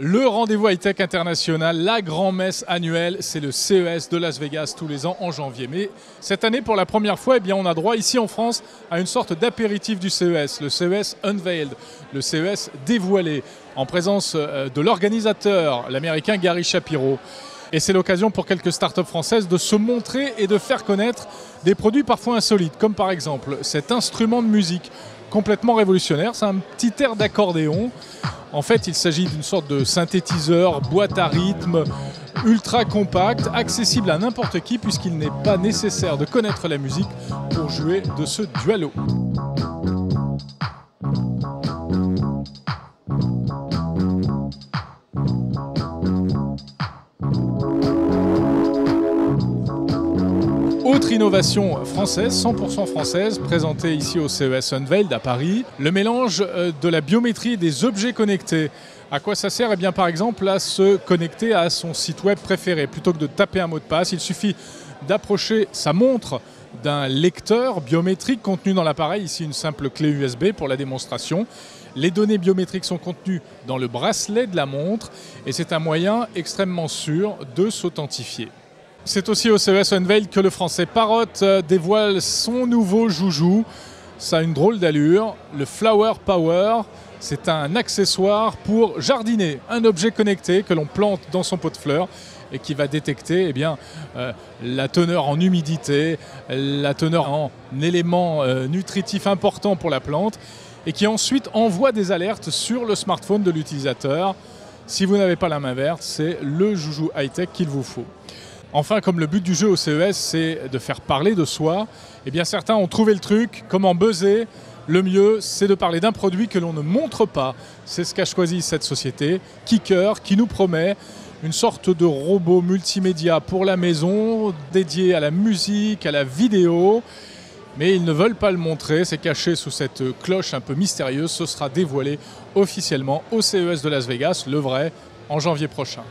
Le rendez-vous high-tech international, la grand-messe annuelle, c'est le CES de Las Vegas tous les ans en janvier. Mais cette année, pour la première fois, eh bien, on a droit ici en France à une sorte d'apéritif du CES, le CES Unveiled, le CES dévoilé, en présence de l'organisateur, l'américain Gary Shapiro. Et c'est l'occasion pour quelques startups françaises de se montrer et de faire connaître des produits parfois insolites, comme par exemple cet instrument de musique complètement révolutionnaire. C'est un petit air d'accordéon. En fait, il s'agit d'une sorte de synthétiseur, boîte à rythme, ultra compact, accessible à n'importe qui puisqu'il n'est pas nécessaire de connaître la musique pour jouer de ce dualo. Autre innovation française, 100% française, présentée ici au CES Unveiled à Paris, le mélange de la biométrie et des objets connectés. À quoi ça sert? Eh bien, par exemple, à se connecter à son site web préféré. Plutôt que de taper un mot de passe, il suffit d'approcher sa montre d'un lecteur biométrique contenu dans l'appareil, ici une simple clé USB pour la démonstration. Les données biométriques sont contenues dans le bracelet de la montre et c'est un moyen extrêmement sûr de s'authentifier. C'est aussi au CES Unveiled que le français Parrot dévoile son nouveau joujou. Ça a une drôle d'allure, le Flower Power. C'est un accessoire pour jardiner, un objet connecté que l'on plante dans son pot de fleurs et qui va détecter la teneur en humidité, la teneur en éléments nutritifs importants pour la plante et qui ensuite envoie des alertes sur le smartphone de l'utilisateur. Si vous n'avez pas la main verte, c'est le joujou high-tech qu'il vous faut. Enfin, comme le but du jeu au CES, c'est de faire parler de soi, eh bien certains ont trouvé le truc, comment buzzer. Le mieux, c'est de parler d'un produit que l'on ne montre pas. C'est ce qu'a choisi cette société, Kicker, qui nous promet une sorte de robot multimédia pour la maison, dédié à la musique, à la vidéo. Mais ils ne veulent pas le montrer, c'est caché sous cette cloche un peu mystérieuse. Ce sera dévoilé officiellement au CES de Las Vegas, le vrai, en janvier prochain.